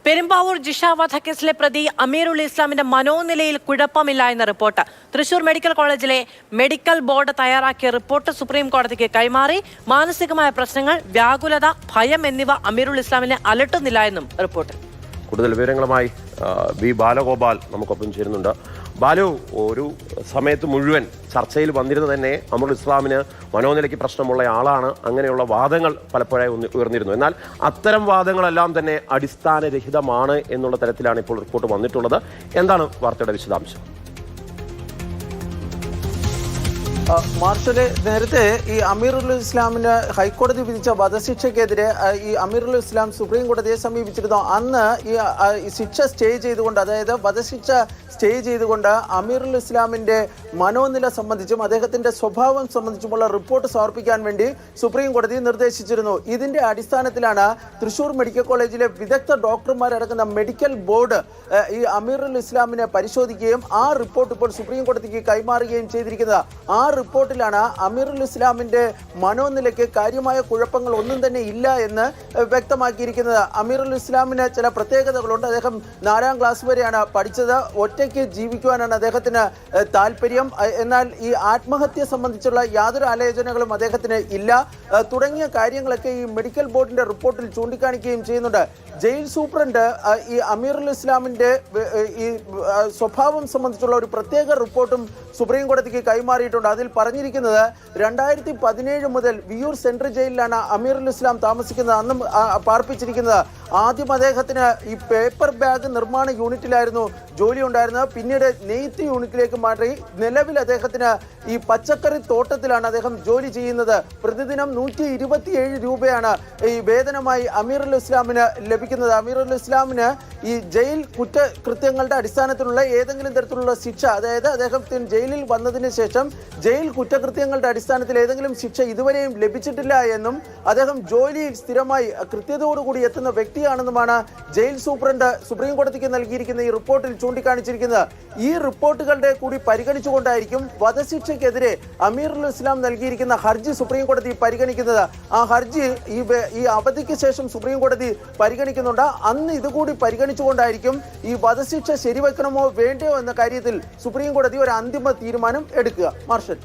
പെരുമ്പാവൂർ ജിഷ വധക്കേസിലെ പ്രതി അമീറുൽ ഇസ്ലാമിന്റെ മനോനിലയിൽ കുഴപ്പമില്ല എന്ന റിപ്പോർട്ട്. തൃശൂർ മെഡിക്കൽ കോളേജിലെ മെഡിക്കൽ ബോർഡ് തയ്യാറാക്കിയ റിപ്പോർട്ട് സുപ്രീം കോടതിക്ക് കൈമാറി. മാനസികമായ പ്രശ്നങ്ങൾ, വ്യാകുലത, ഭയം എന്നിവ അമീറുൽ ഇസ്ലാമിനെ അലട്ടുന്നില്ല എന്നും റിപ്പോർട്ടിൽ. കൂടുതൽ വിവരങ്ങളുമായി വി ബാലഗോപാൽ നമുക്കൊപ്പം ചേരുന്നുണ്ട്. ബാലു, ഒരു സമയത്ത് മുഴുവൻ ചർച്ചയിൽ വന്നിരുന്നത് തന്നെ അമീറുൽ ഇസ്ലാമിന് മനോനിലയ്ക്ക് പ്രശ്നമുള്ള ആളാണ്, അങ്ങനെയുള്ള വാദങ്ങൾ പലപ്പോഴായി ഉയർന്നിരുന്നു. എന്നാൽ അത്തരം വാദങ്ങളെല്ലാം തന്നെ അടിസ്ഥാനരഹിതമാണ് എന്നുള്ള തരത്തിലാണ് ഇപ്പോൾ റിപ്പോർട്ട് വന്നിട്ടുള്ളത്. എന്താണ് വാർത്തയുടെ വിശദാംശം? മാർഷലെ, നേരത്തെ ഈ അമീറുൽ ഇസ്ലാമിന് ഹൈക്കോടതി വിധിച്ച വധശിക്ഷയ്ക്കെതിരെ ഈ അമീറുൽ ഇസ്ലാം സുപ്രീം കോടതിയെ സമീപിച്ചിരുന്നു. അന്ന് ഈ ശിക്ഷ സ്റ്റേ ചെയ്തുകൊണ്ട്, അതായത് വധശിക്ഷ സ്റ്റേ ചെയ്തുകൊണ്ട് അമീറുൽ ഇസ്ലാമിന്റെ മനോനില സംബന്ധിച്ചും അദ്ദേഹത്തിന്റെ സ്വഭാവം സംബന്ധിച്ചുമുള്ള റിപ്പോർട്ട് സമർപ്പിക്കാൻ വേണ്ടി സുപ്രീം കോടതി നിർദ്ദേശിച്ചിരുന്നു. ഇതിന്റെ അടിസ്ഥാനത്തിലാണ് തൃശൂർ മെഡിക്കൽ കോളേജിലെ വിദഗ്ധ ഡോക്ടർമാരടങ്ങുന്ന മെഡിക്കൽ ബോർഡ് ഈ അമീറുൽ ഇസ്ലാമിനെ പരിശോധിക്കുകയും ആ റിപ്പോർട്ട് ഇപ്പോൾ സുപ്രീം കോടതിക്ക് കൈമാറുകയും ചെയ്തിരിക്കുന്നത്. ആ റിപ്പോർട്ടിലാണ് അമീറുൽ ഇസ്ലാമിന്റെ മനോനിലയ്ക്ക് കാര്യമായ കുഴപ്പങ്ങൾ ഒന്നും തന്നെ ഇല്ല എന്ന് വ്യക്തമാക്കിയിരിക്കുന്നത്. അമീറുൽ ഇസ്ലാമിന് ചില പ്രത്യേകതകളുണ്ട്. അദ്ദേഹം 4ാം ക്ലാസ് വരെയാണ് പഠിച്ചത്. ഒറ്റയ്ക്ക് ജീവിക്കുവാനാണ് അദ്ദേഹത്തിന് താല്പര്യം. എന്നാൽ ഈ ആത്മഹത്യ സംബന്ധിച്ചുള്ള യാതൊരു ആലോചനകളും അദ്ദേഹത്തിന് ഇല്ല. തുടങ്ങിയ കാര്യങ്ങളൊക്കെ ഈ മെഡിക്കൽ ബോർഡിന്റെ റിപ്പോർട്ടിൽ ചൂണ്ടിക്കാണിക്കുകയും ചെയ്യുന്നുണ്ട്. ജയിൽ സൂപ്രണ്ട് ഈ അമീറുൽ ഇസ്ലാമിന്റെ ഈ സ്വഭാവം സംബന്ധിച്ചുള്ള ഒരു പ്രത്യേക റിപ്പോർട്ടും സുപ്രീം കോടതിക്ക് കൈമാറിയിട്ടുണ്ട്. അതിൽ പറഞ്ഞിരിക്കുന്നത് 2017 മുതൽ വിയൂർ സെൻട്രൽ ജയിലിലാണ് അമീറുൽ ഇസ്ലാം താമസിക്കുന്നത്, അന്നും പാർപ്പിച്ചിരിക്കുന്നത്. ആദ്യം അദ്ദേഹത്തിന് ഈ പേപ്പർ ബാഗ് നിർമ്മാണ യൂണിറ്റിലായിരുന്നു ജോലി ഉണ്ടായിരുന്നത്. പിന്നീട് നെയ്ത്ത് യൂണിറ്റിലേക്ക് മാറി. നിലവിൽ അദ്ദേഹത്തിന് ഈ പച്ചക്കറി തോട്ടത്തിലാണ് അദ്ദേഹം ജോലി ചെയ്യുന്നത്. പ്രതിദിനം 127 രൂപയാണ് ഈ വേതനമായി അമീറുൽ ഇസ്ലാമിന് ലഭിക്കുന്നത്. അമീറുൽ ഇസ്ലാമിന് ഈ ജയിൽ കുറ്റകൃത്യങ്ങളുടെ അടിസ്ഥാനത്തിലുള്ള ഏതെങ്കിലും തരത്തിലുള്ള ശിക്ഷ, അതായത് അദ്ദേഹത്തിന് ജയിലിൽ വന്നതിന് ശേഷം ജയിൽ കുറ്റകൃത്യങ്ങളുടെ അടിസ്ഥാനത്തിൽ ഏതെങ്കിലും ശിക്ഷ ഇതുവരെയും ലഭിച്ചിട്ടില്ല എന്നും അദ്ദേഹം ജോലിയിൽ സ്ഥിരമായി കൃത്യതയോടുകൂടി എത്തുന്ന വ്യക്തിയാണെന്നുമാണ് ജയിൽ സൂപ്രണ്ട് സുപ്രീം കോടതിക്ക് നൽകിയിരിക്കുന്ന ഈ റിപ്പോർട്ടിൽ ചൂണ്ടിക്കാണിച്ചിരിക്കുന്നത്. ഈ റിപ്പോർട്ടുകളുടെ കൂടി പരിഗണിച്ചുകൊണ്ടായിരിക്കും വധശിക്ഷയ്ക്കെതിരെ അമീറുൽ ഇസ്ലാം നൽകിയിരിക്കുന്ന ഹർജി സുപ്രീം കോടതി പരിഗണിക്കുന്നത്. ആ ഹർജി ഈ അവധിക്ക് ശേഷം സുപ്രീം കോടതി പരിഗണിക്കുന്നുണ്ട്. അന്ന് ഇതുകൂടി പരിഗണിച്ചുകൊണ്ടായിരിക്കും ഈ വധശിക്ഷ ശരിവെക്കണമോ വേണ്ടയോ എന്ന കാര്യത്തിൽ സുപ്രീം കോടതി ഒരു അന്തിമ തീരുമാനം എടുക്കുക. മാർഷൽ.